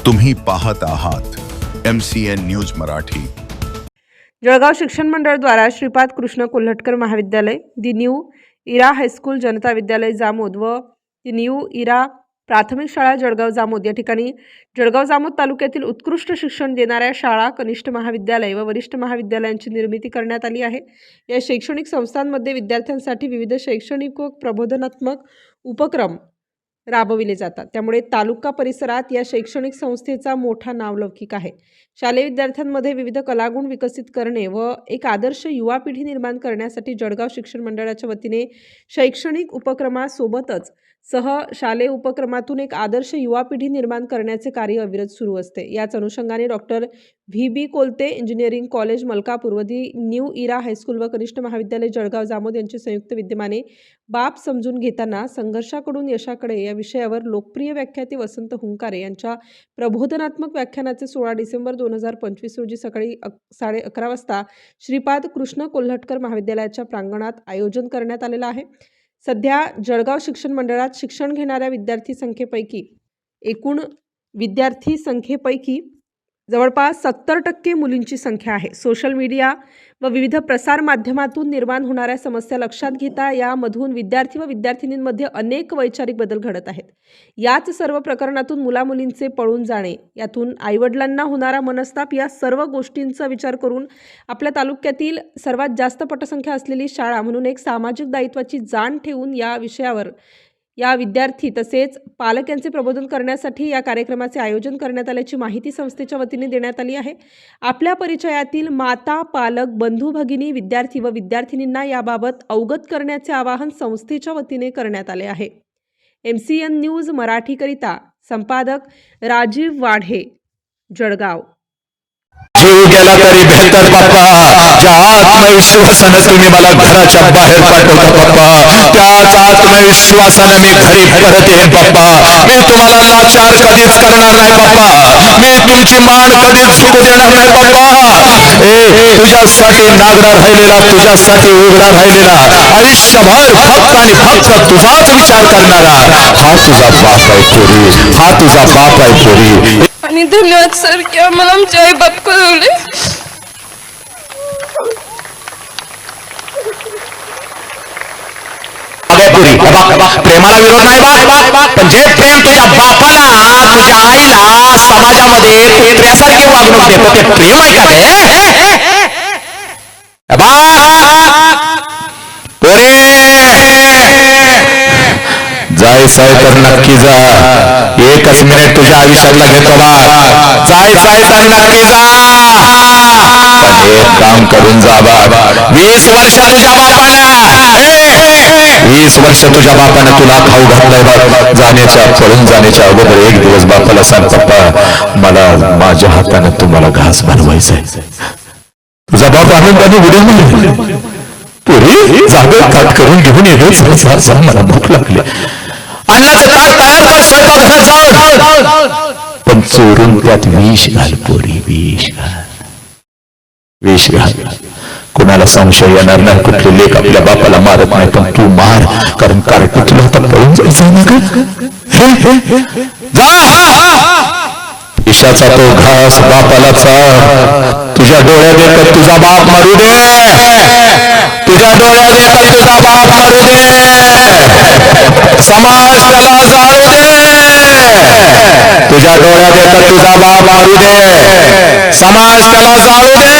तुम्ही पाहत आहात MCN न्यूज मराठी। जळगाव शिक्षण मंडळ द्वारा श्रीपाद कृष्ण कोल्हटकर महाविद्यालय, दी न्यू इरा हायस्कूल जनता विद्यालय जामोद व दी न्यू इरा प्राथमिक शाळा जळगाव जामोद या ठिकाणी जळगाव जामोद तालुक्यातील उत्कृष्ट शिक्षण देणाऱ्या शाळा, कनिष्ठ महाविद्यालय व वरिष्ठ महाविद्यालयांची निर्मिती करण्यात आली आहे। या शैक्षणिक संस्थांमध्ये विद्यार्थ्यांसाठी विविध शैक्षणिक व प्रबोधनात्मक उपक्रम राबविले जातात। त्यामुळे तालुका परिसरात या शैक्षणिक संस्थेचा मोठा नावलौकिक आहे। शालेय विद्यार्थ्यांमध्ये विविध कलागुण विकसित करणे व एक आदर्श युवा पिढी निर्माण करण्यासाठी जळगाव शिक्षण मंडळाच्या वतीने शैक्षणिक उपक्रमासोबतच शालेय उपक्रमातून एक आदर्श युवा पिढी निर्माण करण्याचे कार्य अविरत सुरू असते। याच अनुषंगाने doctor VB Kolte engineering college Malkapur व दी न्यू इरा हायस्कूल व कनिष्ठ महाविद्यालय जळगाव जामोद यांचे संयुक्त विद्यमाने बाप समजून घेताना संघर्षाकडून यशाकडे या विषयावर लोकप्रिय व्याख्याते वसंत हुंकारे यांच्या प्रबोधनात्मक व्याख्यानाचे 16 डिसेंबर 2025 रोजी सकाळी 11:30 वाजता श्रीपाद कृष्ण कोल्हटकर महाविद्यालयाच्या प्रांगणात आयोजन करण्यात आलेलं आहे। सध्या जळगाव शिक्षण मंडळात शिक्षण घेणाऱ्या एकूण विद्यार्थी संख्येपैकी जवळपास 70% मुलींची संख्या आहे। सोशल मीडिया व विविध प्रसार माध्यमातून निर्माण होणाऱ्या समस्या लक्षात घेता यामधून विद्यार्थी व विद्यार्थिनींमध्ये अनेक वैचारिक बदल घडत आहेत। याच सर्व प्रकरणातून मुलामुलींचे पळून जाणे, यातून आईवडिलांना होणारा मनस्ताप या सर्व गोष्टींचा विचार करून आपल्या तालुक्यातील सर्वात जास्त पटसंख्या असलेली शाळा म्हणून एक सामाजिक दायित्वाची जाण ठेवून या विषयावर या विद्यार्थी तसेच पालक यांचे प्रबोधन करण्यासाठी या कार्यक्रमाचे आयोजन करण्यात आल्याची माहिती संस्थेच्या वतीने देण्यात आली आहे। आपल्या परिचयातील माता, पालक, बंधू, भगिनी, विद्यार्थी व विद्यार्थिनींना याबाबत अवगत करण्याचे आवाहन संस्थेच्या वतीने करण्यात आले आहे। MCN न्यूज मराठीकरिता संपादक राजीव वाढे, जळगाव। जीव गेला तरी बेहतर पप्पा, ज्या आत्मविश्वासाने तुम्ही मला घराच्या बाहेर पाठवलं पप्पा, त्याच आत्मविश्वासाने मी घरी परत येईन पप्पा। मी तुम्हाला लाचार कधीच करणार नाही पप्पा, मी तुमची मान कधीच झुकू देणार नाही पप्पा। तुझ्यासाठी नागडा राहिलेला, तुझ्यासाठी उघडा राहिलेला, आयुष्यभर फक्त आणि फक्त तुझाच विचार करणारा हा तुझा बाप आहे पोरी, हा तुझा बाप आहे पोरी। आणि धन्यवाद सर की आम्हाला आमचे आई बाप कळवले। प्रेमाला विरोध नाही बा, पण जे प्रेम तुझ्या बापाला, तुझ्या आईला समाजामध्ये कुत्र्यासारखी वागणूक देतो ते प्रेम आहे का रे? जायचंय तर नक्की जा, एकच मिनिट तुझ्या आयुष्यातला घेतो बा, जायचंय तर नक्की जा, पण एक काम करून जा बा। 20 वर्ष तुझ्या बापानं तुला खाऊ घातलाय बा। पळून जाण्याच्या अगोदर एक दिवस बापाला सांग, पप्पा मला माझ्या हाताने तुम्हाला घास बनवायचा आहे। तुझा बाप आनंदाने उड्या मारला, पुरी जागा ताट करून घेऊन येतो, मला भूक लागली, अन्नाचं ताट तयार कर, स्वयंपाकघरात जाऊन, पण चोरून त्यात विष घाल पोरी, विष घाल। कोणाला संशय येणार नाही, कुठले लेख आपल्या बापाला मारत नाही, पण तू मार, कारण कार्ट तुला आता पळून जायचं ना जा। ईशाचा तो घास बापाला चार, तुझ्या डोळ्यात एकच तुझा बाप मारू दे, तुझ्या डोळ्यात एकच तुझा बाप मारू दे, समाज त्याला जाळू दे, तुझ्या डोळ्यात एकच तुझा बाप मारू दे, समाज त्याला जाळू दे।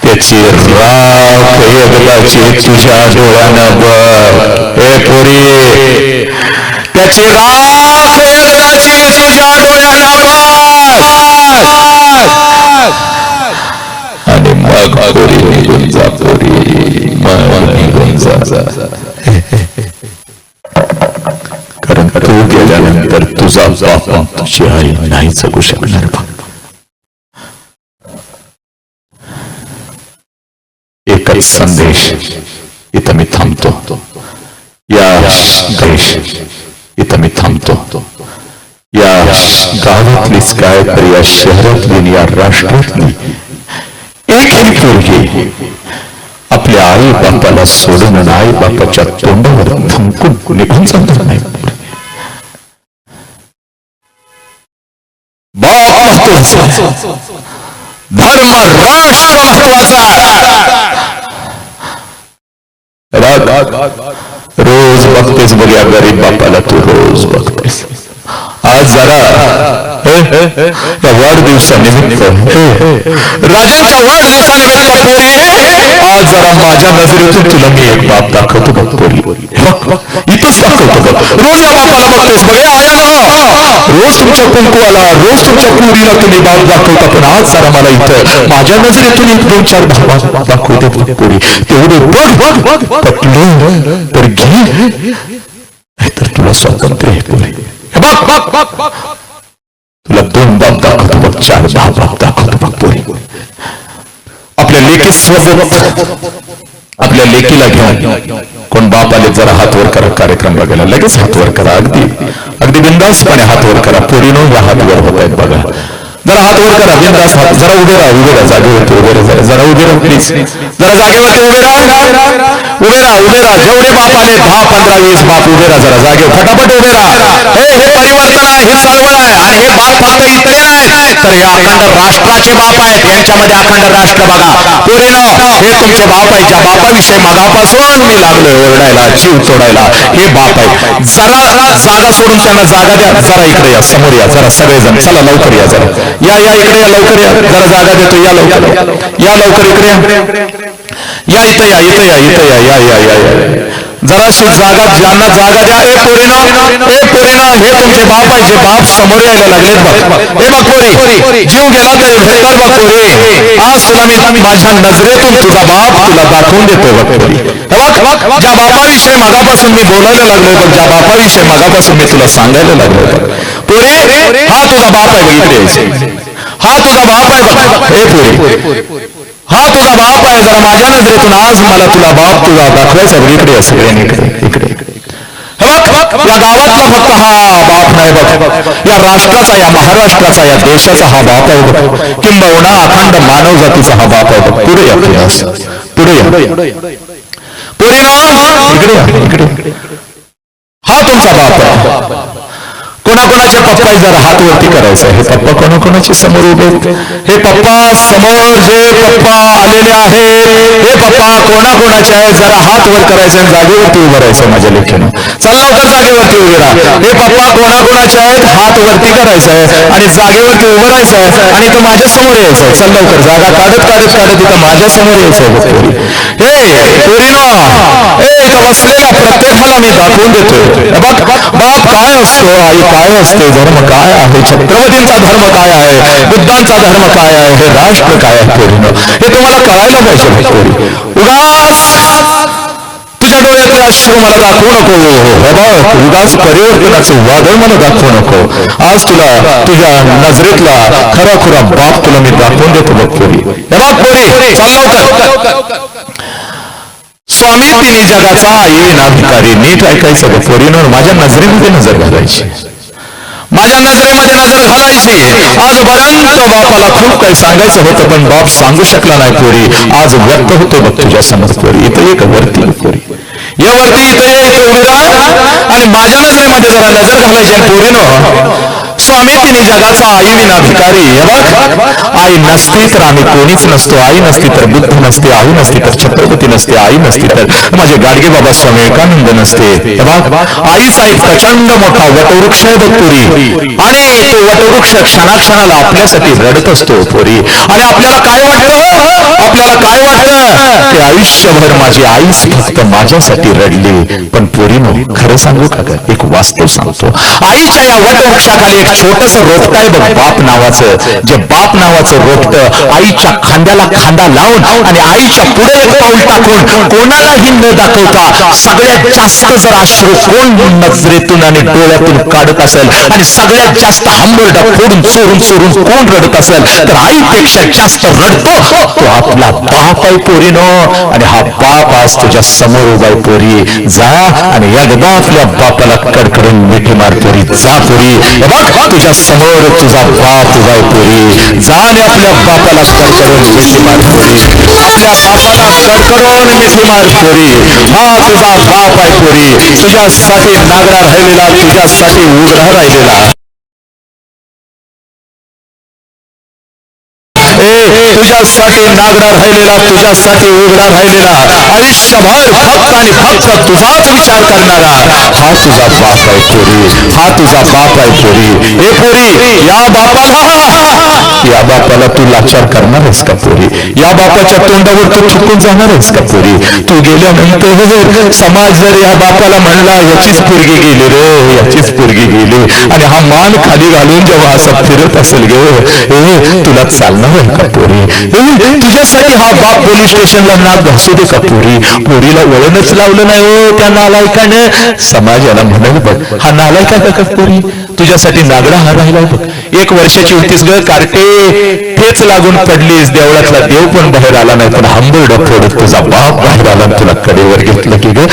त्याची राख एकदाची तुझ्या डोळ्यानं बघ, हे पोरी, त्याची राख एकदाची तुझ्या डोळ्यानं बघ, आणि मग पोरी निघून जा, पोरी मग निघून जा, कारण तू गेल्यानंतर तुझा बाप तुझी आई नाही जगू शकणार बघ। एकच संदेश इथं मी थांबतो, या देश इथं मी थांबतो, या गावातलीच काय तर या शहरातली, या राष्ट्रातली एकही पोरगी आपल्या आई बापाला सोडून आई बापाच्या तोंडावर थंकून निघून जाणार नाही। महत्वाचा, धर्म राष्ट्र महत्वाचा. रोज बघतेस बघ या गरीब बापाला, तू रोज बघतेस. आज जरा या वाढदिवसानिमित्त, राजांच्या वाढदिवसानिमित्त पोरी, आज जरा माझ्या नजरेतून तुला मी एक बाप दाखवतो बघ पोरी. इथंच दाखवतो बघ. रोज या बापाला बघतेस बघ, आया ना रोज तुमच्या कुंकुवाला, रोज तुमच्या पोरीला तुम्ही बाप दाखवता, पण आज जरा मला इथं माझ्या नजरेतून एक 2-4 बाप दाखवते बघ पोरी. तेवढे बघ पटलं तर घे, तर तुला स्वातंत्र्य आहे पोरी. तुला 2 बाप दाखवतो बघ, 4 बाप दाखवतो बघ पोरी. आपल्या लेकीसोबत, आपल्या लेकीला घेऊन कोण बाप आले जरा हात वर करा. कार्यक्रम बघायला लगेच हात वर करा, अगदी बिंदासपणे हात वर करा. पोरीनो या हात वर होत आहेत बघा, जरा हात वर करा बिंदास. हात जरा उभे राहा जागेवरती, उभे राहा जरा उभे राहा प्लीज, जरा जागेवरती उभे राहा. जेवढे बाप आले 10, 15, 20 बाप उभे राहा जरा जागेवर, फटाफट उभे राहा. हे परिवर्तन आहे, ही चळवळ आहे. आणि हे बाप फक्त इकडे नाही, तर हे अखंड राष्ट्राचे बाप आहेत. यांच्यामध्ये अखंड राष्ट्र बघा पोरीनो, हे तुमचे बाप आहे. ज्या बापाविषयी मागापासून मी लागलोय ओरडायला, जीव तोडायला, हे बाप आहे. जरा जागा सोडून त्यांना जागा द्या. जरा इकडे या, समोर या जरा सगळेजण, चला लवकर या, जरा या इकडे या, लवकर या, जरा जागा देतो, या लवकर इकडे या, इथं या, जराशी जागा, ज्यांना जागा द्या. ए पोरीनो, हे तुमचे बाप आहे, जे बाप समोर यायला लागलेत बघ. हे बघ पोरी, जीव गेला तरी भेटतात बघ पोरी. आज तुला मी माझ्या नजरेतून तुझा बाप तुला दाखवून देतोय बघ पोरी. ज्या बापाविषयी मागापासून मी बोलायला लागलोय बघ, ज्या बापाविषयी मागापासून मी तुला सांगायला लागलोय बघ पोरी, हा तुझा बाप आहे बघ. इकडे हा तुझा बाप आहे बघ. हे पोरी, हा तुझा बाप आहे. जरा माझ्या नजरेतून आज मला तुला बाप तुझा दाखवायचा बघ. इकडे या सगळ्यांनी, इकडे या गावातला फक्त हा बाप नाही बघ, या राष्ट्राचा, या महाराष्ट्राचा, या देशाचा हा बाप आहे बघ. किंबहुना अखंड मानव जातीचा हा बाप आहे बघ. पुढे या पोरीनो, इकडे हा तुमचा बाप आहे. कोणाकोणाचे पप्पा जरा हात वरती करायचं. हे पप्पा कोणाकोणाचे समोर उभे, हे पप्पा समोर जे पप्पा आलेले आहेत, हे पप्पा कोणाकोणाचे आहेत जरा हात वर करायचं आणि जागेवरती उभं राहायचं माझ्या लेखीनं. चल लवकर जागेवरती उभे राहा. हे पप्पा कोणाकोणाचे आहेत हात वरती करायचंय आणि जागेवरती उभं राहायचंय आणि इथं माझ्या समोर यायचंय. चल लवकर जागा काढत इथं माझ्या समोर यायचंय. हे पोरीनो, इथं बसलेल्या प्रत्येकाला मी दाखवून देतोय बाप काय असतो, आई काय असते, धर्म काय आहे, छत्रपतींचा धर्म काय आहे, बुद्धांचा धर्म काय आहे, हे राष्ट्र काय आहे पोरीनो, हे तुम्हाला कळायला पाहिजे पोरी. उगाच तुझ्या डोळ्यातले अश्रू मला दाखवू नको. उगाच परिवर्तनाचं वादळ मला दाखवू नको. आज तुला तुझ्या नजरेतला खरा बाप तुला मी दाखवून देतो बघ पोरी. हे बघ पोरी, चल लवकर. स्वामी तिन्ही जगाचा येईन अधिकारी. नीट ऐकायचं बघ पोरीनो, माझ्या नजरेमध्ये नजर घालायची, माझ्या नजरेमध्ये नजर घालायची. आजपर्यंत बापाला खूप काही सांगायचं होतं पण बाप सांगू शकला नाही पोरी. आज व्यक्त होतो बघ तुझ्या समोर पोरी. इथं एक वरती पोरी, या वरती इथं उभी राहा आणि माझ्या नजरेमध्ये जरा नजर घालायची. पोरीनो, स्वामी तिन्ही जगाचा आईविन अधिकारी. हे बघ, आई नसती तर आम्ही कोणीच नसतो. आई नसती तर बुद्ध नसते, आई नसती तर छत्रपती नसते, आई नसती तर माझे गाडगे बाबा स्वामी विवेकानंद नसते. हे बघ, आईचा एक प्रचंड मोठा वटवृक्ष आहे बघ पोरी, आणि तो वटवृक्ष क्षणाक्षणाला आपल्यासाठी रडत असतो पोरी. आणि आपल्याला काय वाटतं की आयुष्यभर माझी आईच फक्त माझ्यासाठी रडली. पण पोरीनो, खरं सांगू का, एक वास्तव सांगतो. आईच्या या वटवृक्षाखाली एक छोटस रोपट आहे बघ, बाप नावाचं. जे बाप नावाचं रोपट आईच्या खांद्याला खांदा लावून आणि आईच्या पुढे एक पाऊल टाकून कोणालाही न दाखवता सगळ्यात जास्त जर अश्रू कोण नजरेतून आणि डोळ्यातून काढत असेल आणि सगळ्यात जास्त हंबरडा फोडून चोरून कोण रडत असेल तर आईपेक्षा जास्त रडतो तो आपला बाप आहे पोरीनो. आणि हा बाप आज तुझ्या समोर उभा आहे पोरी. जा आणि एकदा आपल्या बापाला कडकडून मिठी मार पोरी. जा पोरी, तुझ्या समोर तुझा बाप उभा आहे पोरी. जा आणि आपल्या बापाला कडकडून मिठी मार पोरी. आपल्या बापाला कडकडून मिठी मार पोरी. हा तुझा बाप आहे पोरी. तुझ्यासाठी नागरा राहिलेला, तुझ्यासाठी उघडा राहिलेला. तुझ्यासाठी नागडा राहिलेला, तुझ्यासाठी उघडा राहिलेला, आयुष्यभर फक्त आणि फक्त तुझाच विचार करणारा हा तुझा बाप आहे पोरी, हा तुझा बाप आहे पोरी. हे पोरी, या बापाला तू लाचार करणार आहेस का पोरी? या बापाच्या तोंडावर तू चुकून जाणार आहेस का पोरी? तू गेल्यानंतर समाज जर या बापाला म्हणला याचीच पोरगी गेली रे, याचीच पोरगी गेली, आणि हा मान खाली घालून जेव्हा असं फिरत असेल गे, तुला चालणार आहे का पोरी? तुझ्यासाठी हा बाप पोलीस स्टेशनला नाक घासू दे का पोरी? पोरीला वळणच लावलं नाही हो त्या नालायकाने. समाजाला म्हणाल बघ हा नालायका का पोरी, तुझ्यासाठी नागडा हा राहिला बघ. 1 वर्षाची होतीस ग कार्टे, तेच लागून पडलीस, देवळातला देव पण बाहेर आला नाही, पण हंबरडं फोडत तुझा बाप बाहेर आला, तुला कडेवर घेतलं की ग.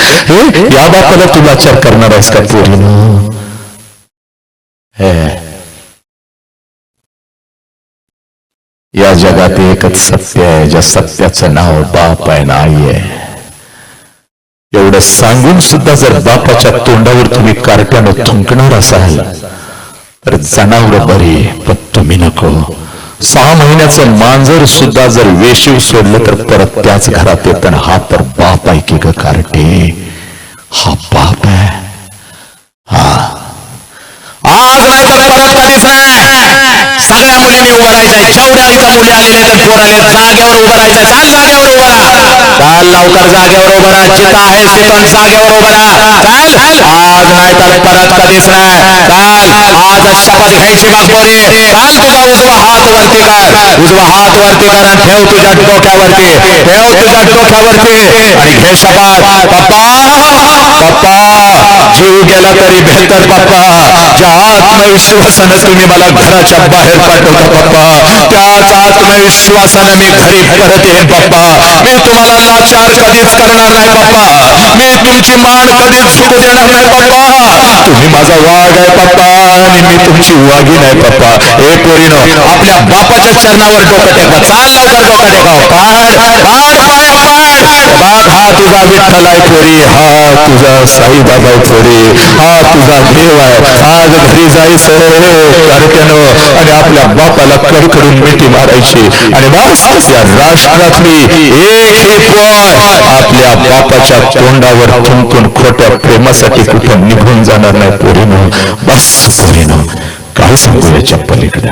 या बापाला तू लाचार करणार आहेस का पोरीनं? या जगात एकच सत्य आहे, ज्या सत्याचं नाव बाप आहे ना आई आहे. एवढं सांगून सुद्धा जर बापाच्या तोंडावर तुम्ही कार्ट्यानं थुंकणार असाल तर जनावर बरी, पण तुम्ही नको. 6 महिन्याचं मांजर सुद्धा जर वेशीव सोडलं तर परत त्याच घरात येत. हा तर बाप आहे की ग कार्टे, हा बाप आहे. आज नाही तर परत कधीच नाही. सगळ्या मुलींनी उभं राहायचंय, जेवढ्या इथं मुली आलेल्या तर पोर आले, जागेवर उभं राहायचंय. चाल जागेवर उभं राहा, चाल लवकर जागेवर उभं राहा, जिथं आहे तिथं जागेवर उभं राहा. चाल, आज नाही तर परत कधीच नाही. चाल, आज शपथ घ्यायची बघ पोरी. चाल, तुझा उजवा हात वरती कर, उजवा हात वरती कर आणि ठेव तुझ्या डोक्यावरती, ठेव तुझ्या डोक्यावरती आणि घे शपथ. पप्पा, पप्पा, जीव गेला तरी बेहतर पप्पा, ज्या आत्मविश्वासानं तुम्ही मला घराच्या बाहेर पाठवता पप्पा, त्याच आत्मविश्वासानं मी घरी परत येईन पप्पा. मी तुम्हाला लाचार कधीच करणार नाही पप्पा, मी तुमची मान कधीच चुकू देणार नाही पप्पा. तुम्ही माझा वाघ आहे पप्पा आणि मी तुमची वाघी नाही पप्पा. हे पोरीनो, आपल्या बापाच्या चरणावर डोकं टेकवा. चाल लवकर डोकं टेकाव, काढ काढ पाय काढ. बाप हा तुझा विठ्ठल आहे पोरी, हा तुझा साईबाबा आहे पोरी, हा तुझा देव आहे. आज घरी जायचं कार्ट्यानं आणि आपल्या बापाला कडकडून मिठी मारायची आणि बस या राष्ट्रातली एक पोर आपल्या बापाच्या तोंडावर थुंकून खोट्या प्रेमासाठी कुठं निघून जाणार नाही पोरीनं. बस पोरीनं, काय सांगू याच्या पलीकडे.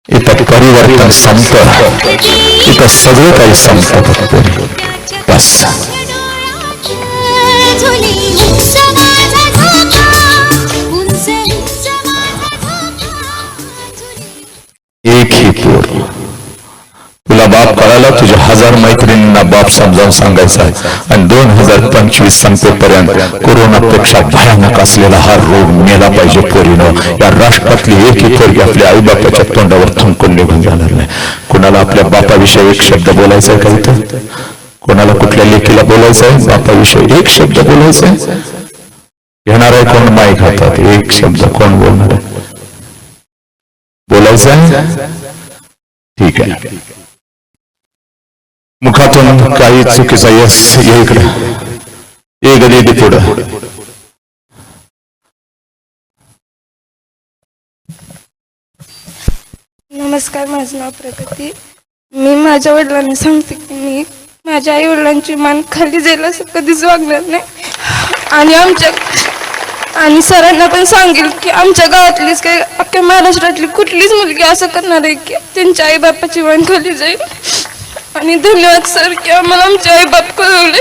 इथं परिवर्तन संपत, इथं सगळं काही संपत पोरी. बस एक ही पोर. तुला बाप कळाला, तुझ्या 1000 मैत्रिणींना बाप समजावून सांगायचा आहे आणि 2025 संपेपर्यंत कोरोनापेक्षा भयानक असलेला हा रोग मेला पाहिजे पोरीनं. या राष्ट्रातली एक ही पोरगी आपल्या आई बापाच्या तोंडावर थुंकून निघून जाणार नाही. कोणाला आपल्या बापाविषयी एक शब्द बोलायचा आहे का इथं? कोणाला कुठल्या लेखीला बोलायचं आहे? बापाविषयी एक शब्द बोलायचा आहे. घेणार आहे कोण माईक हातात? एक शब्द कोण बोलणार आहे? बोलायचं आहे? ठीक आहे. मुखातून काही चुकीचा यस ये इकडे, ये गली पुढं. नमस्कार, माझं नाव प्रगती. मी माझ्या वडिलांना सांगते की मी माझ्या आई वडिलांची मान खाली जाईल असं कधीच वागणार नाही आणि सरांना पण सांगेल की आमच्या गावातलीच काही अख्ख्या महाराष्ट्रातली कुठलीच मुलगी असं करणार आहे की त्यांच्या आई बापाची मान खाली जाईल. आणि धन्यवाद सर की आम्हाला आमचे आई बाप कळवले.